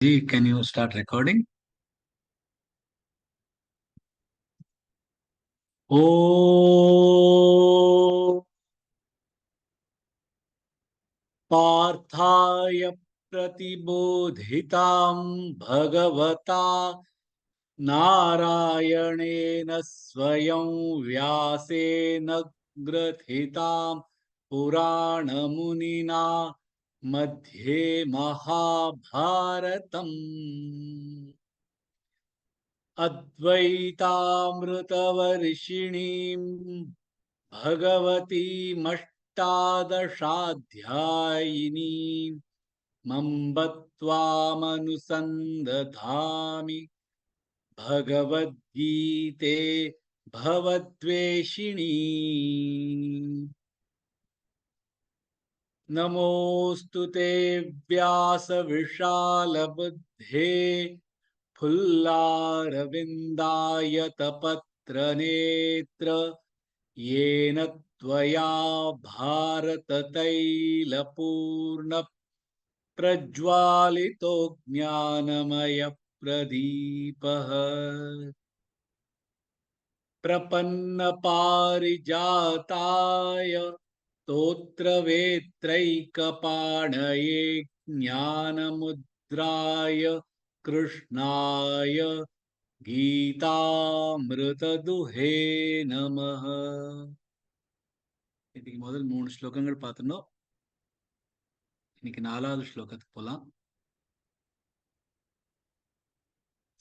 Can you start recording? Oh, पार्थाय प्रतिबोधितां भगवता नारायणेन स्वयं व्यासेन ग्रथितां पुराणमुनिना मध्ये महाभारतम् अद्वैतामृतवर्षिणीं भगवतीमष्टादशाध्यायिनीं मम्ब त्वामनुसन्दधामि भगवद्गीते भवद्वेषिणी। नमोऽस्तु ते व्यासविशालबुद्धे फुल्लारविन्दायतपत्रनेत्र येन त्वया भारततैलपूर्ण प्रज्वालितो ज्ञानमयप्रदीपः प्रपन्नपारिजाताय स्तोत्रवेत्रैकपाणये ज्ञानमुद्राय कृष्णाय கீதாமிருததுஹே நமஹ. இன்னைக்கு முதல் 3 ஸ்லோகங்கள் பார்த்துட்டோம். இன்னைக்கு 4வது ஸ்லோகத்துக்கு போலாம்.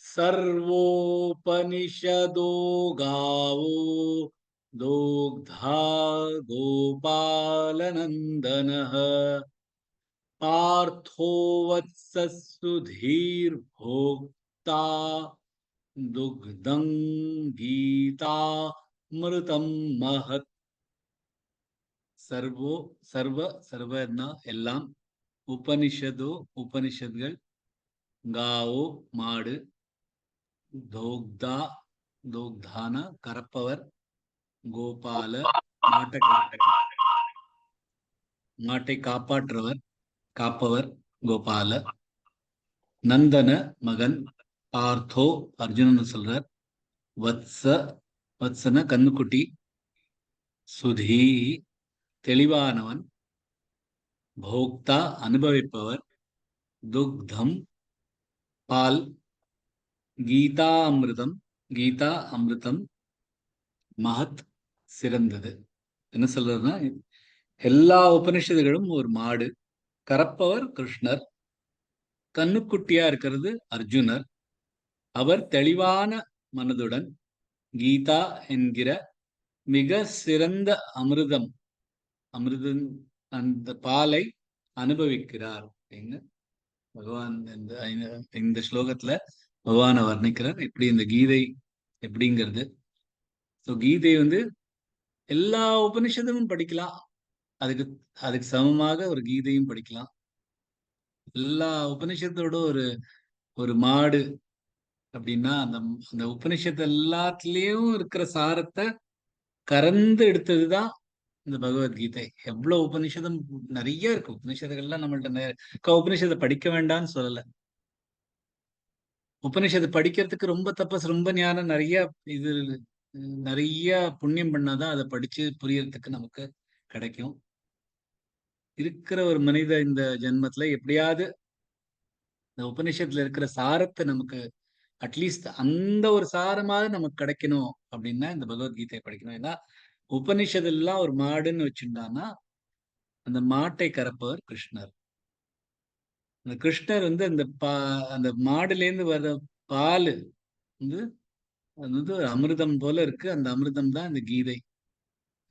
சர்வோபனிஷதோ காவோ தோக்தா கோபாலநந்தனஹ पार्थो वत्ससुधीर्भोक्ता दुग्धं गीतामृतं महत्. सर्वो सर्वना எல்லாம், உபனிஷதோ உபனிஷத்கள், காவோ மாடு, தோக்தா தோக்தான கறப்பவர், கோபால மாட்டை காப்பாற்றுவர் காப்பவர் கோபால, நந்தன மகன், பார்த்தோ அர்ஜுனன் சொல்றார், வத்சன கண்ணுக்குட்டி, சுதீ தெளிவானவன், போக்தா அனுபவிப்பவர், துக்தம் பால், கீதா அமிர்தம் மகத் சிறந்தது. என்ன சொல்றதுன்னா, எல்லா உபனிஷத்துகளும் ஒரு மாடு, கறப்பவர் கிருஷ்ணர், கண்ணுக்குட்டியா இருக்கிறது அர்ஜுனர். அவர் தெளிவான மனதுடன் கீதா என்கிற மிக சிறந்த அமிர்தம் அந்த பாலை அனுபவிக்கிறார் அப்படின்னு பகவான் இந்த ஸ்லோகத்துல பகவானை வர்ணிக்கிறார். எப்படி இந்த கீதை எப்படிங்கிறது. கீதை எல்லா உபனிஷத்தும் படிக்கலாம், அதுக்கு சமமாக ஒரு கீதையும் படிக்கலாம். எல்லா உபனிஷத்தோட ஒரு மாடு அப்படின்னா அந்த உபனிஷத்து எல்லாத்துலயும் இருக்கிற சாரத்தை கறந்து எடுத்ததுதான் இந்த பகவத்கீதை. எவ்வளவு உபனிஷதம் நிறைய இருக்கு. உபனிஷத்துகள்லாம் நம்மள்ட்ட உபனிஷத்தை படிக்க வேண்டாம்னு சொல்லல. உபனிஷத்தை படிக்கிறதுக்கு ரொம்ப தபஸ், ரொம்ப ஞானம், நிறைய புண்ணியம் பண்ணாதான் அதை படிச்சு புரியறதுக்கு நமக்கு கிடைக்கும். இருக்கிற ஒரு மனித இந்த ஜென்மத்துல எப்படியாவது இந்த உபனிஷத்துல இருக்கிற சாரத்தை நமக்கு அட்லீஸ்ட் அந்த ஒரு சாரமாவது நமக்கு கிடைக்கணும் அப்படின்னா இந்த பகவத்கீதையை படிக்கணும். ஏன்னா உபனிஷதெல்லாம் ஒரு மாடுன்னு வச்சுட்டான்னா அந்த மாட்டை கறப்பவர் கிருஷ்ணர். அந்த கிருஷ்ணர் அந்த மாடுல இருந்து வர்ற பால் ஒரு அமிர்தம் போல இருக்கு. அந்த அமிர்தம் தான் இந்த கீதை.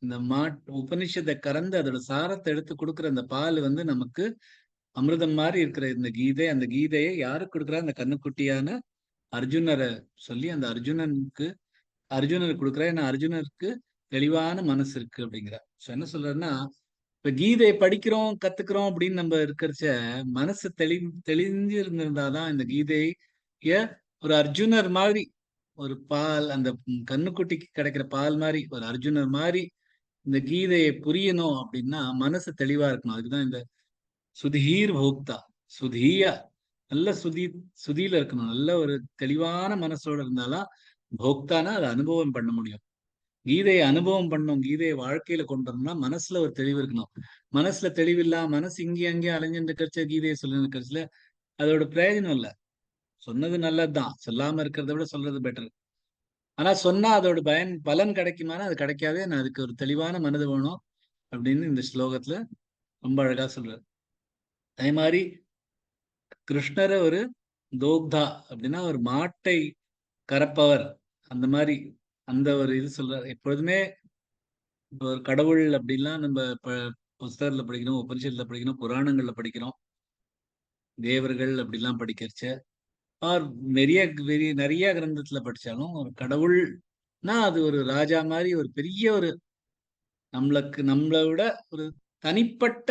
இந்த உபனிஷத்தை கறந்து அதோட சாரத்தை எடுத்து கொடுக்குற அந்த பால் நமக்கு அமிர்தம் மாதிரி இருக்கிற இந்த கீதை. அந்த கீதையை யாருக்கு கொடுக்குறா? அந்த கண்ணுக்குட்டியான அர்ஜுனரை சொல்லி அந்த அர்ஜுனருக்கு கொடுக்குறா. ஏன்னா அர்ஜுனருக்கு தெளிவான மனசு இருக்கு அப்படிங்கிற. என்ன சொல்றாருன்னா, இப்ப கீதையை படிக்கிறோம் கத்துக்கிறோம் அப்படின்னு நம்ம இருக்கிறச்ச மனசு தெளிஞ்சு இருந்திருந்தாதான் இந்த கீதைய ஒரு அர்ஜுனர் மாதிரி, ஒரு பால், அந்த கண்ணுக்குட்டிக்கு கிடைக்கிற பால் மாதிரி ஒரு அர்ஜுனர் மாதிரி இந்த கீதையை புரியணும் அப்படின்னா மனசு தெளிவா இருக்கணும். அதுக்குதான் இந்த சுதீர் போக்தா, சுதீய நல்ல சுதியில இருக்கணும். நல்ல ஒரு தெளிவான மனசோட இருந்தாதான் போக்தானா அதை அனுபவம் பண்ண முடியும். கீதையை அனுபவம் பண்ணணும். கீதையை வாழ்க்கையில கொண்டு வரணும்னா மனசுல ஒரு தெளிவு இருக்கணும். மனசுல தெளிவில்லாம மனசு இங்கேயும் அங்கேயும் அலைஞ்சுட்டு இருக்கிறச்ச கீதையை சொல்லி இருக்கிறச்சுல அதோட பிரயோஜனம் இல்ல. சொன்னது நல்லதுதான். சொல்லாம இருக்கிறத விட சொல்றது பெட்டர். ஆனா சொன்னா அதோட பலன் கிடைக்குமானா அது கிடைக்காது. நான் அதுக்கு ஒரு தெளிவான மனது வேணும் அப்படின்னு இந்த ஸ்லோகத்துல ரொம்ப அழகா சொல்றாரு. அதே மாதிரி கிருஷ்ணர ஒரு தோக்தா அப்படின்னா ஒரு மாட்டை கறப்பவர். அந்த மாதிரி அந்த ஒரு இது சொல்றாரு. எப்பொழுதுமே இப்ப ஒரு கடவுள் அப்படின்லாம் நம்ம புஸ்தகத்துல படிக்கிறோம், உபனிஷத்துல படிக்கிறோம், புராணங்கள்ல படிக்கிறோம், தேவர்கள் அப்படிலாம் படிக்கிறச்ச ஆர் நிறைய நிறைய கிரந்தத்துல படிச்சாலும் ஒரு கடவுள்னா அது ஒரு ராஜா மாதிரி ஒரு பெரிய ஒரு நம்மளை விட ஒரு தனிப்பட்ட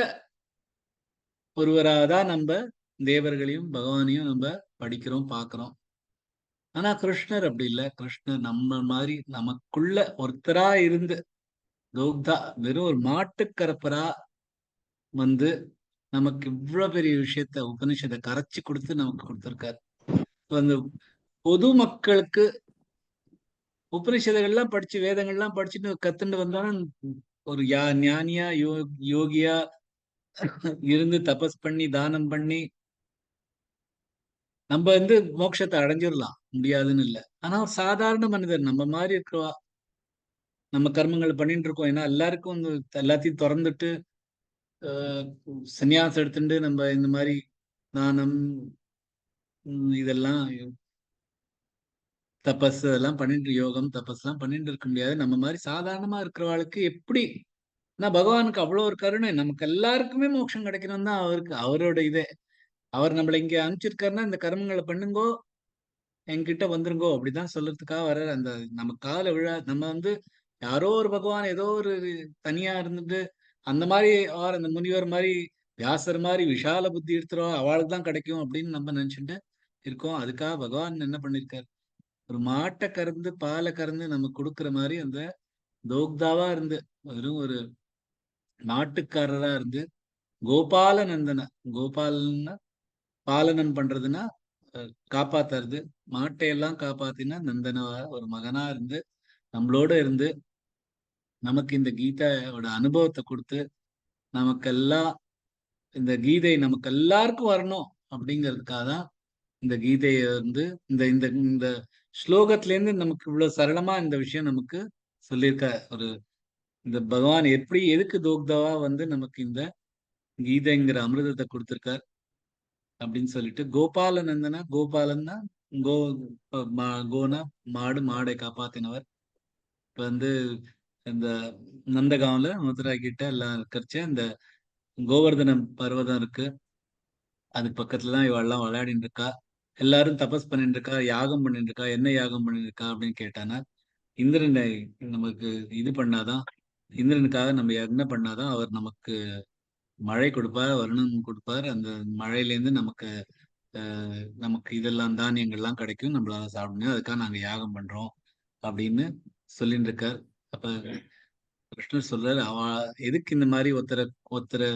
ஒருவராக தான் நம்ம தேவர்களையும் பகவானையும் நம்ம படிக்கிறோம் பார்க்கிறோம். ஆனா கிருஷ்ணர் அப்படி இல்லை. கிருஷ்ணர் நம்ம மாதிரி நமக்குள்ள ஒருத்தரா இருந்து தோக்தா வெறும் ஒரு மாட்டுக்கரப்பரா வந்து நமக்கு இவ்வளவு பெரிய விஷயத்த உபனிஷத்தை கரைச்சு கொடுத்து நமக்கு கொடுத்திருக்காரு. அந்த பொது மக்களுக்கு உபனிஷதங்கள்லாம் படிச்சு வேதங்கள்லாம் படிச்சுட்டு கத்துட்டு வந்தாலும் ஒரு ஞானியா யோகியா இருந்து தபஸ் பண்ணி தானம் பண்ணி நம்ம வந்து மோட்சத்தை அடைஞ்சிடலாம். முடியாதுன்னு இல்லை. ஆனா ஒரு சாதாரண மனிதர் நம்ம மாதிரி இருக்கிறவா நம்ம கர்மங்களை பண்ணிட்டு இருக்கோம். ஏன்னா எல்லாருக்கும் வந்து எல்லாத்தையும் திறந்துட்டு அஹ், சந்நியாசம் எடுத்துட்டு நம்ம இந்த மாதிரி தானம் இதெல்லாம் தபஸ் அதெல்லாம் பண்ணிட்டு யோகம் தபஸ் எல்லாம் பண்ணிட்டு இருக்க முடியாது. நம்ம மாதிரி சாதாரணமா இருக்கிறவாளுக்கு எப்படி பகவானுக்கு அவ்வளவு ஒரு கருணை நமக்கு எல்லாருக்குமே மோட்சம் கிடைக்கணும் தான் அவருக்கு அவரோட இதே. அவர் நம்மளை இங்க அனுப்பிச்சிருக்காருன்னா இந்த கர்மங்களை பண்ணுங்கோ என்கிட்ட வந்துருங்கோ அப்படிதான் சொல்றதுக்காக வர்ற அந்த நம்ம கால விழா நம்ம வந்து யாரோ ஒரு பகவான் ஏதோ ஒரு தனியா இருந்துட்டு அந்த மாதிரி ஆர் அந்த முனிவர் மாதிரி வியாசர் மாதிரி விஷால புத்தி எடுத்துறோம் அவளுக்கு தான் கிடைக்கும் அப்படின்னு நம்ம நினைச்சுட்டு இருக்கோம். அதுக்காக பகவான் என்ன பண்ணிருக்காரு, ஒரு மாட்டை கறந்து பாலை கறந்து நமக்கு கொடுக்குற மாதிரி அந்த தோக்தாவா இருந்து வெறும் ஒரு நாட்டுக்காரரா இருந்து கோபால நந்தன கோபாலன்னா பாலனம் பண்றதுன்னா காப்பாத்துறது மாட்டையெல்லாம் காப்பாத்தினா நந்தனவா ஒரு மகனா இருந்து நம்மளோட இருந்து நமக்கு இந்த கீதையோட அனுபவத்தை கொடுத்து நமக்கெல்லாம் இந்த கீதை நமக்கு எல்லாருக்கும் வரணும் அப்படிங்கிறதுக்காக தான் இந்த கீதையை வந்து இந்த இந்த இந்த ஸ்லோகத்துல இருந்து நமக்கு இவ்வளவு சரளமா இந்த விஷயம் நமக்கு சொல்லியிருக்க ஒரு இந்த பகவான் எப்படி எதுக்கு தோக்தாவா வந்து நமக்கு இந்த கீதைங்கிற அமிர்தத்தை கொடுத்திருக்கார் அப்படின்னு சொல்லிட்டு கோபால நந்தனா கோபாலன்னா கோ கோனா மாடு மாடை காப்பாத்தினவர். இப்ப வந்து இந்த நந்தகாம்ல மதுரா கிட்ட எல்லாம் இருக்கிறச்ச இந்த கோவர்தனம் பர்வதம் இருக்கு. அதுக்கு பக்கத்துல தான் இவெல்லாம் விளையாடிட்டு இருக்கா. எல்லாரும் தபஸ் பண்ணிட்டு இருக்கா, யாகம் பண்ணிட்டு இருக்கா. என்ன யாகம் பண்ணிட்டு இருக்கா அப்படின்னு கேட்டானா இந்திரனை நமக்கு இது பண்ணாதான் இந்திரனுக்காக நம்ம யக்ஞம் பண்ணாதான் அவர் நமக்கு மழை கொடுப்பார், வருணன் கொடுப்பார். அந்த மழையிலேருந்து நமக்கு நமக்கு இதெல்லாம் தானியங்கள்லாம் கிடைக்கும். நம்மளால சாப்பிட முடியும். அதுக்காக நாங்க யாகம் பண்றோம் அப்படின்னு சொல்லிட்டு இருக்கார். அப்ப கிருஷ்ணர் சொல்றாரு, எதுக்கு இந்த மாதிரி ஒருத்தரை ஒருத்தரை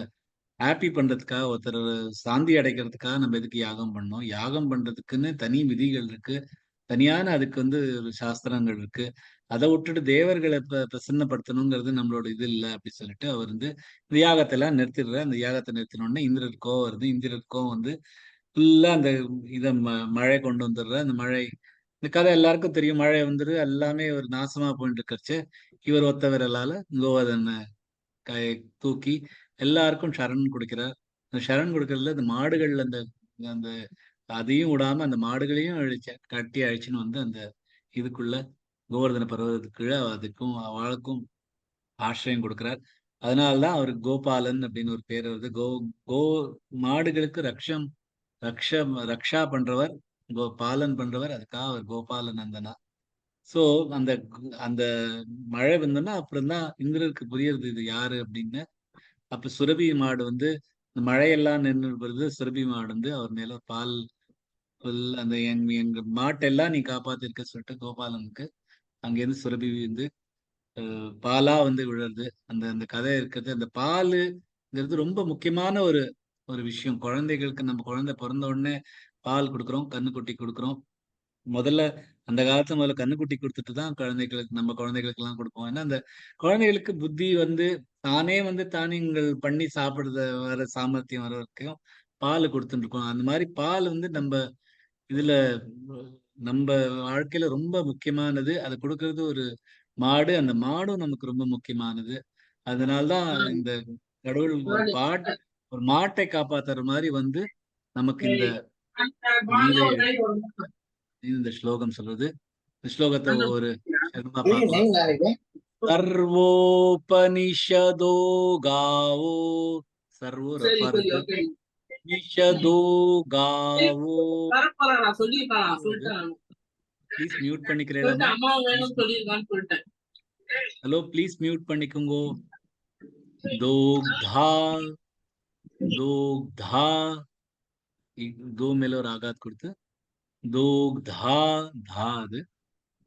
ஹாப்பி பண்றதுக்காக ஒருத்தர் சாந்தி அடைக்கிறதுக்காக நம்ம எதுக்கு யாகம் பண்ணோம்? யாகம் பண்றதுக்குன்னு தனி விதிகள் இருக்கு. தனியான அதுக்கு வந்து ஒரு சாஸ்திரங்கள் இருக்கு. அதை விட்டுட்டு தேவர்களை பிரசன்னப்படுத்தணுங்கிறது நம்மளோட இது இல்லை அப்படி சொல்லிட்டு அவர் வந்து இந்த யாகத்தை எல்லாம் நிறுத்திடுறாரு. அந்த யாகத்தை நிறுத்தினோடனே இந்திரர் கோவம் வருது. இந்திரர் கோவம் வந்து ஃபுல்லா அந்த இத மழை கொண்டு வந்துடுற அந்த மழை இந்த கதை எல்லாருக்கும் தெரியும். மழை வந்துரு எல்லாமே ஒரு நாசமா போயிட்டு இருக்கச்சு இவர் ஒத்த விரலால கோவர்தன தூக்கி எல்லாருக்கும் சரண் கொடுக்கிறார். அந்த சரண் கொடுக்கறதுல இந்த மாடுகள் அந்த அந்த அதையும் விடாம அந்த மாடுகளையும் கட்டி அழிச்சுன்னு வந்து அந்த இதுக்குள்ள கோவர்தன பர்வதத்துக்குள்ள அதுக்கும் அவளுக்கும் ஆசிரியம் கொடுக்கிறார். அதனாலதான் அவருக்கு கோபாலன் அப்படின்னு ஒரு பேர் வருது. கோ மாடுகளுக்கு ரக்ஷ ரக்ஷா பண்றவர், பாலன் பண்றவர். அதுக்காக அவர் கோபால நந்தனா. சோ அந்த அந்த மழை வந்தோன்னா அப்புறம் தான் இந்திரருக்கு புரியுறது இது யாரு அப்படின்னு. அப்ப சுரபி மாடு வந்து இந்த மழையெல்லாம் நின்று வருது. சுரபி மாடு வந்து அவர் மேல பால் அந்த எங்க மாட்டெல்லாம் நீ காப்பாத்திருக்க சொல்லிட்டு கோபாலனுக்கு அங்கேருந்து சுரபி வந்து பாலா வந்து விழுறது. அந்த அந்த கதை இருக்கிறது அந்த பாலுங்கிறது ரொம்ப முக்கியமான ஒரு ஒரு விஷயம். குழந்தைகளுக்கு நம்ம குழந்தை பிறந்த உடனே பால் கொடுக்குறோம், கன்னுக்குட்டி கொடுக்குறோம். முதல்ல அந்த காலத்துல முதல்ல கன்னுக்குட்டி கொடுத்துட்டு தான் குழந்தைகளுக்கு, நம்ம குழந்தைகளுக்கு எல்லாம் கொடுப்போம். ஏன்னா அந்த குழந்தைகளுக்கு புத்தி வந்து தானே வந்து தானியங்கள் பண்ணி சாப்பிடுறத வர சாமர்த்தியம் வர வரைக்கும் பால் கொடுத்துட்டு இருக்கோம். அந்த மாதிரி பால் வந்து நம்ம இதுல நம்ம வாழ்க்கையில ரொம்ப முக்கியமானது. அதை கொடுக்கறது ஒரு மாடு. அந்த மாடும் நமக்கு ரொம்ப முக்கியமானது. அதனால்தான் இந்த கடவுள் ஒரு மாட்டை காப்பாத்துற மாதிரி வந்து நமக்கு இந்த கீதைய இந்த ஸ்லோகம் சொல்றது. இந்த ஸ்லோகத்தை ஒரு சர்மா பார்க்கலாம். சர்வோபனிஷதோ காவோ, சர்வோ ரஃபா இருக்கு, நிஷதோ காவோ. ப்ளீஸ் மியூட் பண்ணிக்கிறேன். ஹலோ, ப்ளீஸ் மியூட் பண்ணிக்கோங்க. தோக்தா, தோக்தா, தோ மேல ஒரு ஆகாத் கொடுத்து தோக்தா, தா அது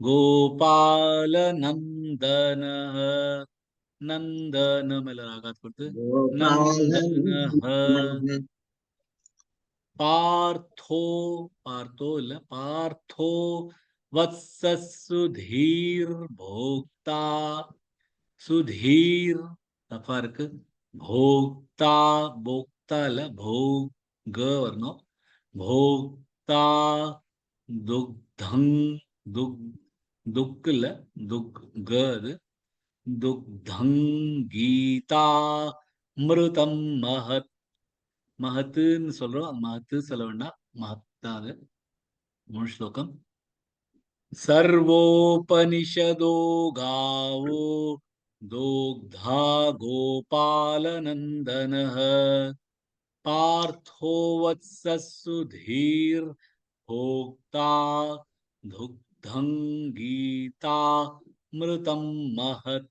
கோபால நந்தன, நந்தன மேல ஆகாத் கொடுத்து நந்தன, पार्थो, पार्थो இல்ல, पार्थो वत्स सुधीर भोक्ता, सुधीर தப்பா இருக்கு, भोक्ता, भोक्ता இல்ல, भोग வரணும், भोक्ता दुग्धं, दुग, दुग இல்ல, दुग ग அது, दुग्धं गीता மிருதம் மஹத், மஹத்துன்னு சொல்றோம், மஹத்து சொல்ல வேண்டாம், மஹத் தான் அது. முழு ஸ்லோகம். சர்வோபனிஷதோ காவோ தோக்தா கோபாலநந்தனः पार्थो वत्सः सुधीर भोक्ता दुग्धं गीता மிருதம் மஹத்.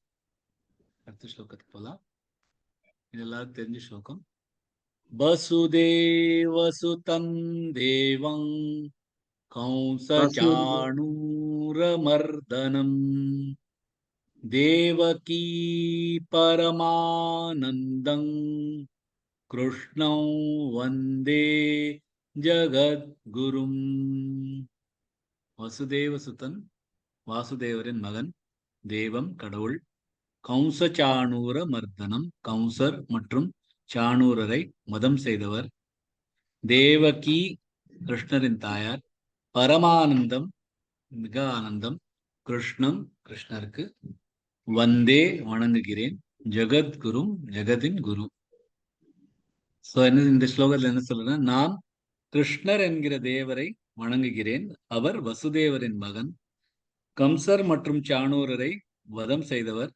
அடுத்த ஸ்லோகத்துக்கு போலாம். இது எல்லாரும் தெரிஞ்ச ஸ்லோகம். வசுதேவசுதம் தேவம் कंसचाणूरमर्दनम् देवकी परमानन्दं कृष्णं वन्दे ஜகத்குரும். வசுதேவசுதன், வாசுதேவரின் மகன், தேவம் கடவுள், கம்ச சாணூர மர்தனம், கம்சர் மற்றும் சாணூரரை மதம் செய்தவர், தேவகி கிருஷ்ணரின் தாயார், பரமானந்தம் மிக ஆனந்தம், கிருஷ்ணம் கிருஷ்ணருக்கு, வந்தே வணங்குகிறேன், ஜகத்குரும் ஜெகதின் குரு. சோ என்ன இந்த ஸ்லோகத்துல என்ன சொல்றேன்னா, நான் கிருஷ்ணர் என்கிற தேவரை வணங்குகிறேன். அவர் வசுதேவரின் மகன், கம்சர் மற்றும் சாணூரரை வதம் செய்தவர்,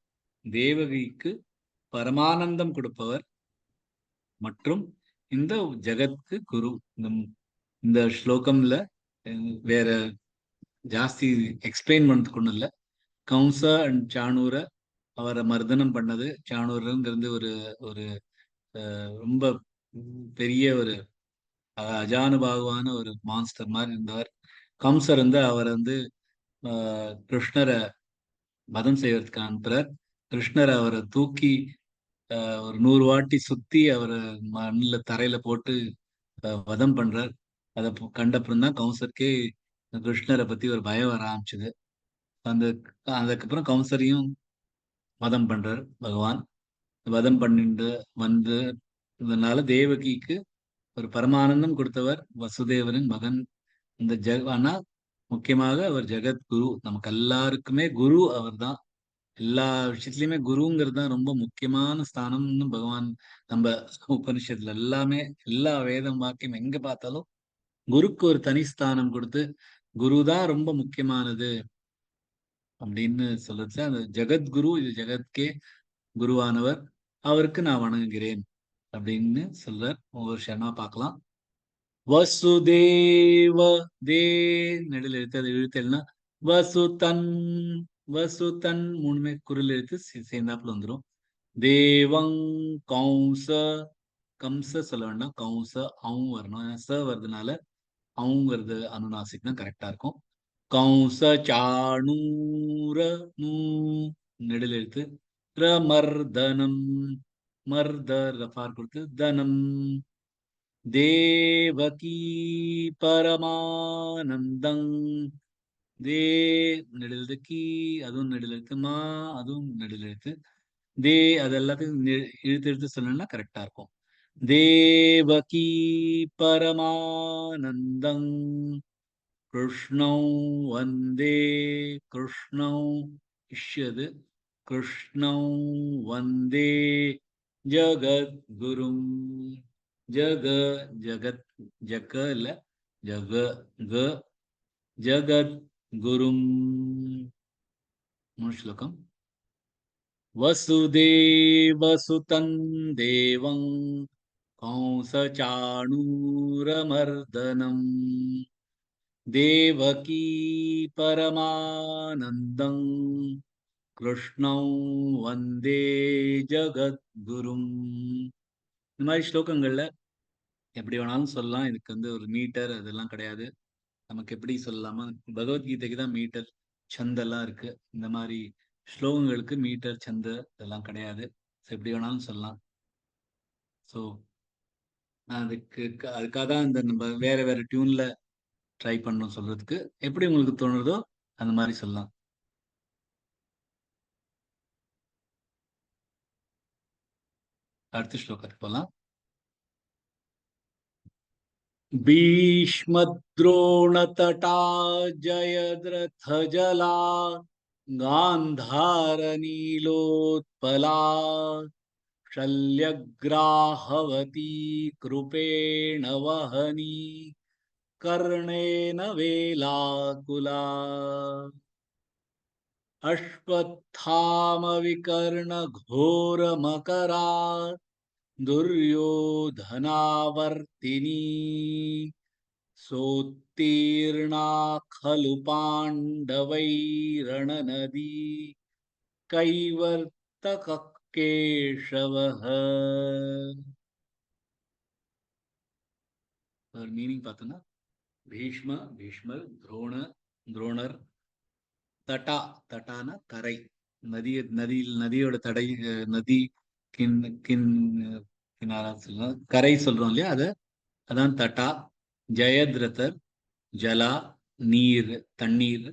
தேவகிக்கு பரமானந்தம் கொடுப்பவர் மற்றும் இந்த ஜெகத்க்கு குரு. இந்த ஸ்லோகம்ல வேற ஜாஸ்தி எக்ஸ்பிளைன் பண்றதுக்கு ஒண்ணும் இல்ல. கம்ச அண்ட் சாணூர அவரை மர்தனம் பண்ணது, சாணூரங்கிறது ஒரு ஒரு ரொம்ப பெரிய ஒரு அஜானுபாகுவான ஒரு மான்ஸ்டர் மாதிரி இருந்தவர். கம்சர் வந்து அவரை வந்து கிருஷ்ணரை வதம் செய்வதற்கு அனுப்புறார். கிருஷ்ணர் அவரை தூக்கி ஒரு 100 வாட்டி சுத்தி அவரை மண்ணில் தரையில போட்டு வதம் பண்றார். அதை கண்டப்புறம் தான் கம்சருக்கே கிருஷ்ணரை பத்தி ஒரு பயம் வர ஆரம்பிச்சுது. அந்த அதுக்கப்புறம் கம்சரையும் வதம் பண்றார் பகவான். வதம் பண்ணிட்டு வந்து இதனால தேவகிக்கு ஒரு பரமானந்தம் கொடுத்தவர் வசுதேவரின் மகன். இந்த ஆனா முக்கியமாக அவர் ஜெகத்குரு, நமக்கு எல்லாருக்குமே குரு அவர் தான். எல்லா விஷயத்துலயுமே குருங்கிறது தான் ரொம்ப முக்கியமான ஸ்தானம்னு பகவான் நம்ம உபனிஷத்துல எல்லாமே, எல்லா வேதம் வாக்கியம் எங்க பார்த்தாலும் குருக்கு ஒரு தனி ஸ்தானம் கொடுத்து குரு தான் ரொம்ப முக்கியமானது அப்படின்னு சொல்றது. அந்த ஜெகத்குரு, இது ஜெகத்கே குருவானவர், அவருக்கு நான் வணங்குகிறேன் அப்படின்னு சொல்றார். ஒவ்வொரு ஷர்மா பார்க்கலாம். வசுதேவ, தே நெடில் எழுத்து, அது எழுத்தல்னா வசுதன், வசுதன் மூணுமே குரல் எழுத்து சேர்ந்தாப்புல வந்துடும். தேவங் கௌச, கம்ச சொல்ல வேண்டாம், கௌச அவங்க வரணும், ச வருதுனால அவங்கிறது அனுநாசிக் தான் கரெக்டா இருக்கும். கௌச சாணூர, நெடில் எழுத்து, ரமர்தனம், மர்த ரஃபார் கொடுத்து தனம், தேவகீ பரமானந்தம். தே நெடுஎழுத்து கீ, அதுவும் நெடுஎழுத்து மா, அதுவும் நெடுஎழுத்து. தே அது எல்லாத்தையும் இழுத்து இழுத்து சொன்னா கரெக்டா இருக்கும். தேவகீ பரமானந்தம் கிருஷ்ணௌ வந்தே கிருஷ்ணௌ இஷ்யது கிருஷ்ணௌ வந்தே ஜகத்குரும். ஜக ஜகத் ஜக இல்ல ஜக க ஜகத்குரும். மூணு ஸ்லோகம். वसुदेवसुतं देवं कंसचाणूरमर्दनम् देवकी परमानन्दं कृष्णौ वन्दे ஜகத்குரும். இந்த மாதிரி ஸ்லோகங்கள்ல எப்படி வேணாலும் சொல்லலாம். இதுக்கு வந்து ஒரு மீட்டர் அதெல்லாம் கிடையாது. நமக்கு எப்படி சொல்லலாமா, பகவத்கீதைக்கு தான் மீட்டர் சந்தெல்லாம் இருக்கு. இந்த மாதிரி ஸ்லோகங்களுக்கு மீட்டர் சந்து இதெல்லாம் கிடையாது. எப்படி வேணாலும் சொல்லலாம். ஸோ அதுக்காக தான் இந்த நம்ம வேற வேற டியூன்ல ட்ரை பண்ணணும் சொல்றதுக்கு. எப்படி உங்களுக்கு தோணுதோ அந்த மாதிரி சொல்லலாம். அடுத்த ஸ்லோகத்துக்கு போகலாம். भीष्मद्रोणतटा जयद्रथजला गान्धारनीलोत्पला शल्यग्राहवती कृपेण वहनी कर्णेन वेलाकुला अश्वत्थामविकर्णघोरमकरा दुर्योधनावर्तिनी सोत्तीर्णा खलु पाण्डवैरणनदी कैवर्तकः केशवः. மீனிங் பார்த்தோன்னா பீஷ்மர், துரோணர், தட்டா தட்டான கரை, நதியோட தடை, நதி கின் கின் கினாரா சொல்லலாம், கரை சொல்றோம் இல்லையா, அதான் தட்டா. ஜெயத்ரதர் ஜலா நீர் தண்ணீர்,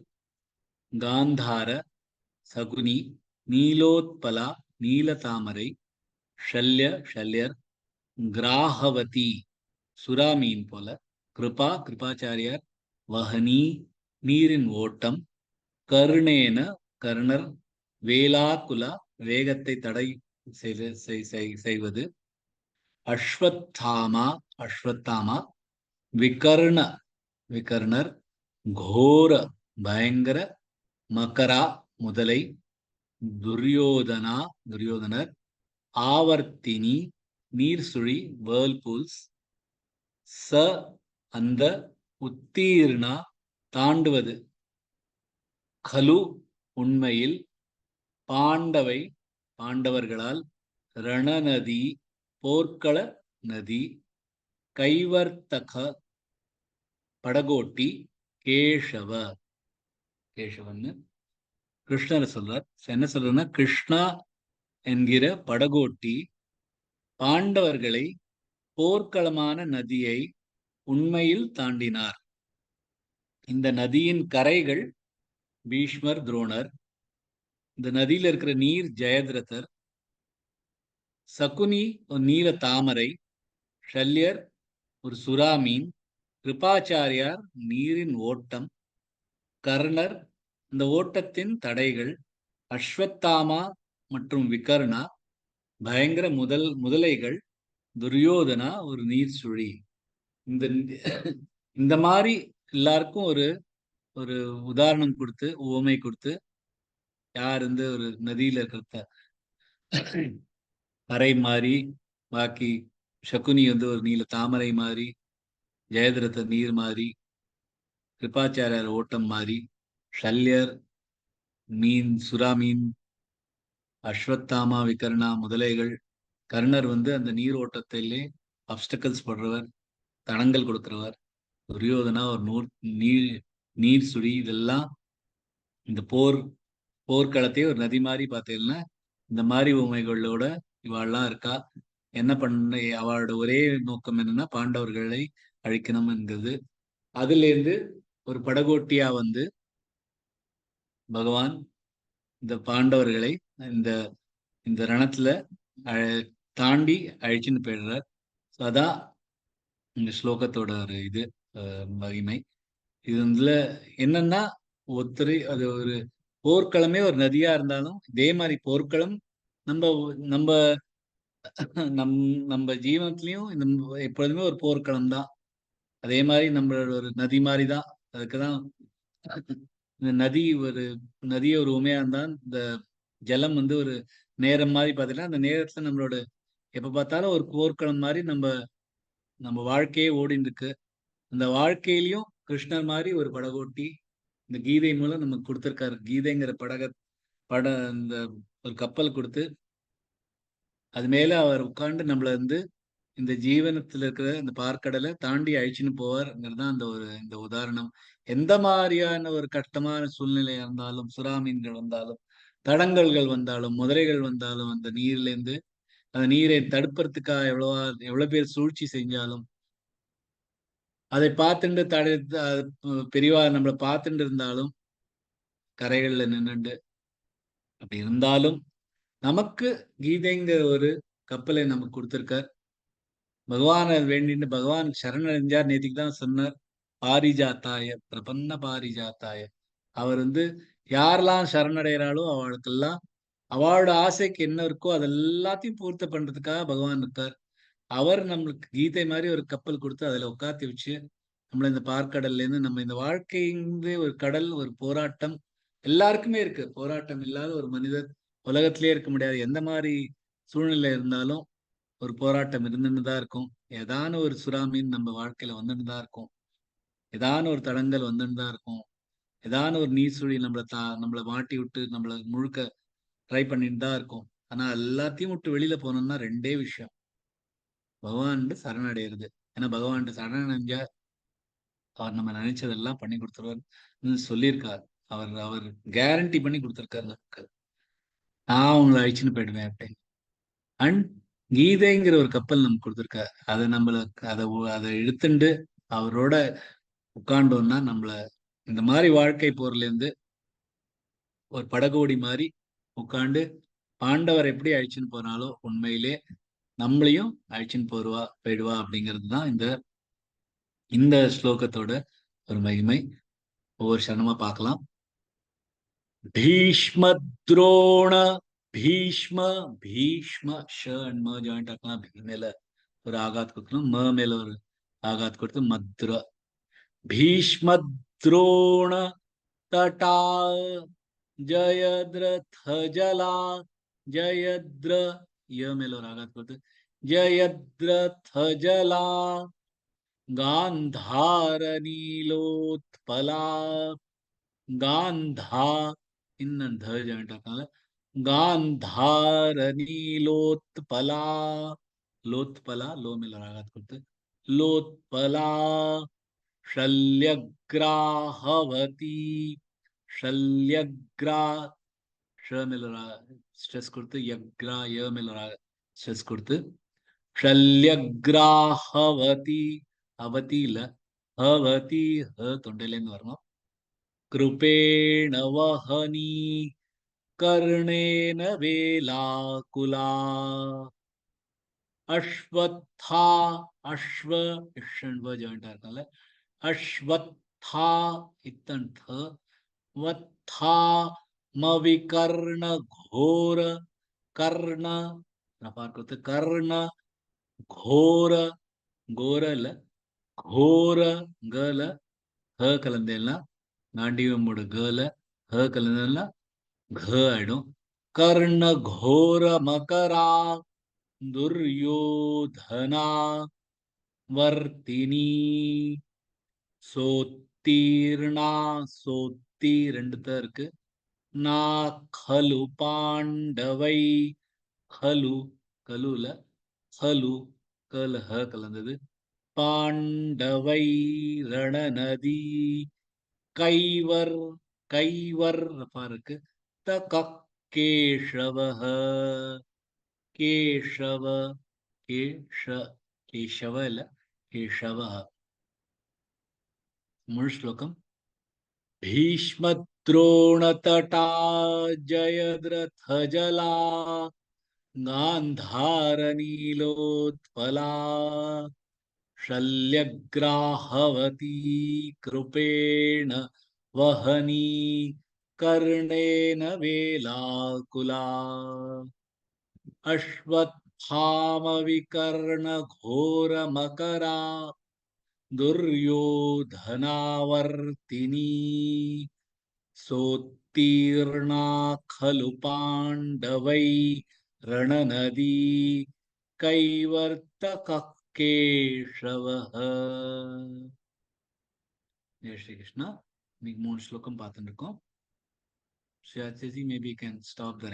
காந்தார சகுனி, நீலோத்பலா நீலதாமரை, ஷல்யர், கிராஹவதி சுறாமீன் போல, கிருபாச்சாரியார், வஹனி நீரின் ஓட்டம், கருணேன கர்ணர், வேலாகுலா வேகத்தை தடை செய்வது, அஸ்வத்தாமா விகர்ணர், கோர பயங்கர, மக்கரா முதலை, துரியோதனர், ஆவர்த்தினி நீர்சுழி வேர்ல்பூல்ஸ், ச அந்த, உத்தீர்ணா தாண்டுவது, கலு உண்மையில், பாண்டவர்களால், ரணநதி போர்க்கள நதி, கைவர்த்தக படகோட்டி, கேசவன்னு கிருஷ்ணரை சொல்றார். என்ன சொல்றன்னா, கிருஷ்ணா என்கிற படகோட்டி பாண்டவர்களை போர்க்களமான நதியை உண்மையில் தாண்டினார். இந்த நதியின் கரைகள் பீஷ்மர், துரோணர். இந்த நதியில இருக்கிற நீர் ஜெயத்ரதர், சகுனி ஒரு நீல தாமரை, ஷல்யர் ஒரு சுறாமீன், கிருபாச்சாரியார் நீரின் ஓட்டம், கர்ணர் இந்த ஓட்டத்தின் தடைகள், அஸ்வத்தாமா மற்றும் விகர்ணா பயங்கர முதலைகள், துரியோதனா ஒரு நீர் சுழி. இந்த மாதிரி எல்லாருக்கும் ஒரு ஒரு உதாரணம் கொடுத்து, உவமை கொடுத்து, யார் வந்து ஒரு நதியில இருக்கிற கரை மாறி, பாக்கி சகுனி வந்து ஒரு நீல தாமரை மாதிரி, ஜெயத்ரத நீர் மாதிரி, கிருபாச்சாரியார் ஓட்டம் மாதிரி, ஷல்யர் சுறாமீன், அஸ்வத்தாமா விகர்ணா முதலைகள், கர்ணர் வந்து அந்த நீர் ஓட்டத்திலே அப்டக்கல்ஸ் போடுறவர், தடங்கள் கொடுக்கிறவர், துரியோதனா ஒரு நீர் சுழி. இதெல்லாம் இந்த போர்க்களத்தையே ஒரு நதி மாதிரி பார்த்தீங்கன்னா இந்த மாதிரி உண்மைகளோட இவாள்லாம் இருக்கா. என்ன பண்ண அவளோட ஒரே நோக்கம் என்னன்னா பாண்டவர்களை அழிக்கணும் என்கிறது. அதுல இருந்து ஒரு படகோட்டியா வந்து பகவான் இந்த பாண்டவர்களை இந்த இந்த ரணத்துல தாண்டி அழிச்சுன்னு போயிடுறார். அதான் இந்த ஸ்லோகத்தோட ஒரு இது மகிமை. இது இதுல என்னன்னா ஒருத்தர் அது ஒரு போர்க்களமே ஒரு நதியா இருந்தாலும் இதே மாதிரி போர்க்களம் நம்ம நம்ம நம் நம்ம ஜீவனத்திலயும் இந்த எப்பொழுதுமே ஒரு போர்க்களம் தான். அதே மாதிரி நம்மளோட ஒரு நதி மாதிரி தான். அதுக்குதான் இந்த நதியை ஒரு உமையா இருந்தா இந்த ஜலம் வந்து ஒரு நேரம் மாதிரி பார்த்தீங்கன்னா அந்த நேரத்துல நம்மளோட எப்ப பார்த்தாலும் ஒரு போர்க்களம் மாதிரி நம்ம நம்ம வாழ்க்கையே ஓடின்னு இருக்கு. அந்த வாழ்க்கையிலயும் கிருஷ்ணர் மாதிரி ஒரு படகோட்டி இந்த கீதை மூலம் நமக்கு கொடுத்திருக்காரு. கீதைங்கிற பட இந்த ஒரு கப்பல் கொடுத்து அது மேல அவர் உட்கார்ந்து நம்மள வந்து இந்த ஜீவனத்துல இருக்கிற இந்த பார்க்கடலை தாண்டி அழிச்சுன்னு போவார்ங்கிறது தான் அந்த ஒரு இந்த உதாரணம். எந்த மாதிரியான ஒரு கஷ்டமான சூழ்நிலை இருந்தாலும், சுறாமீன்கள் வந்தாலும், தடங்கல்கள் வந்தாலும், முதலைகள் வந்தாலும், அந்த நீர்ல இருந்து அந்த நீரை தடுப்பதற்காக எவ்வளவு பேர் சூழ்ச்சி செஞ்சாலும் அதை பார்த்துட்டு பெரியவா நம்மளை பார்த்துட்டு இருந்தாலும் கரைகள்ல நின்னுண்டு அப்படி இருந்தாலும் நமக்கு கீதைங்கிற ஒரு கப்பலை நமக்கு கொடுத்திருக்கார். பகவானை வேண்டின்னு பகவான் சரணடைஞ்சார். நேத்திக்கு தான் சொன்னார், பாரிஜாத்தாய பிரபன்ன பாரிஜாத்தாய. அவர் வந்து யாரெல்லாம் சரணடைகிறாளோ அவளுக்கெல்லாம் அவளோட ஆசைக்கு என்ன இருக்கோ அது எல்லாத்தையும் பூர்த்தி பண்றதுக்காக பகவான் இருக்கார். அவர் நம்மளுக்கு கீதை மாதிரி ஒரு கப்பல் கொடுத்து அதுல உட்காத்தி வச்சு நம்மள இந்த பார்க்கடல்ல இருந்து நம்ம இந்த வாழ்க்கைங்கிறது ஒரு கடல், ஒரு போராட்டம் எல்லாருக்குமே இருக்கு. போராட்டம் இல்லாத ஒரு மனிதர் உலகத்திலேயே இருக்க முடியாது. எந்த மாதிரி சூழ்நிலை இருந்தாலும் ஒரு போராட்டம் இருந்துன்னு தான் இருக்கும். ஏதான ஒரு சுறாமீன் நம்ம வாழ்க்கையில வந்துட்டு தான் இருக்கும். ஏதான ஒரு தடங்கல் வந்துட்டு தான் இருக்கும். ஏதான ஒரு நீர் சுழி நம்மளை மாட்டி விட்டு நம்மள முழுக்க ட்ரை பண்ணிட்டு தான் இருக்கும். ஆனா எல்லாத்தையும் விட்டு வெளியில போனோம்னா ரெண்டே விஷயம், பகவான்ட்டு சரணடைகிறது. ஏன்னா பகவான்ட்டு சரணடைஞ்சா அவர் நம்ம நினைச்சதெல்லாம் பண்ணி கொடுத்துருவார் சொல்லியிருக்கார். அவர் அவர் கேரண்டி பண்ணி கொடுத்துருக்காரு நமக்கு. நான் உங்களை அழிச்சுன்னு போயிடுவேன் அப்படின்னு. அண்ட் கீதைங்கிற ஒரு கப்பல் நமக்கு கொடுத்துருக்காரு. அதை நம்மளுக்கு அதை இழுத்துண்டு அவரோட உட்கார்ந்தோம்னா நம்மள இந்த மாதிரி வாழ்க்கை போர்ல இருந்து ஒரு படகோடி மாதிரி உட்கார்ந்து பாண்டவர் எப்படி அழிச்சுன்னு போனாலோ உண்மையிலே நம்மளையும் அழிச்சுன்னு போயிடுவா அப்படிங்கிறது தான் இந்த இந்த ஸ்லோகத்தோட ஒரு மகிமை. ஒவ்வொரு சரணமா பார்க்கலாம். भीष्म द्रोण भीष्म भीष्म ஷ அண்ட் ம ஜாயிண்ட் ஆக்கலாம். பி மேல ஒரு ஆகாத் கொடுக்கணும், ம மேல ஒரு ஆகாத் கொடுத்து மத்ர. भीष्म द्रोण तटा जयद्रथ जला जयद्र ய மேல ஒரு ஆகாத் கொடுத்து जयद्रथ जला गांधार नीलोत्पला गांधा இன்னும் த ஜாயிண்ட் ஆக்கனால गांधार नीलोत्पला लोत्पला लो மேல ஒரு ஆகாத் கொடுத்து लोत्पला शल्यग्राहवती शल्यग्रा ஷ மேல ஒரு ஸ்ட்ரெஸ் கொடுத்து யக்ரா ய மேல ஒரு ஸ்ட்ரெஸ் கொடுத்து शल्यग्राहवती அவதி இல்ல ஹவதி ஹ தொண்டையிலேருந்து வரணும். कृपेण वहनी कर्णेन वेलाकुला अश्वत्था अश्व षण्व ஜாயிண்டா இருக்கனால अश्वत्था इतन थ वत्था मविकर्ण घोर कर्ण நான் பார்க்கிறது கர்ண घोर घोर இல்ல घोर गல ஹ கலந்தேன்னா நாண்டிவமோட கல ஹ கலந்தேன்னா घ ஆயிடும். கர்ண घोर மகரா दुर्योधना वर्तिनी सोत्तीर्णा सोत्ती ரெண்டு தான் இருக்கு. நா खलु பாண்டவை खलु கலுல खलु கல ஹ கலந்தது பாண்டவை ரணநதி கைவர் கைவர் இருக்கு த கேஷவ கேஷவ கேஷவ இல்ல, கேஷவः. முழு ஸ்லோகம். भीष्मद्रोणतटा जयद्रथजला गान्धारनीलोत्पला शल्यग्राहवती कृपेण वहनी कर्णेन वेलाकुला अश्वत्थामविकर्णघोरमकरा दुर्योधनावर्तिनी सोत्तीर्णा खलु पाण्डवै रणनदी कैवर्तकः केशवः. जय श्री कृष्णा. இன்னைக்கு 3 ஸ்லோகம் பார்த்துட்டு இருக்கோம். Shreya ji, maybe you can stop the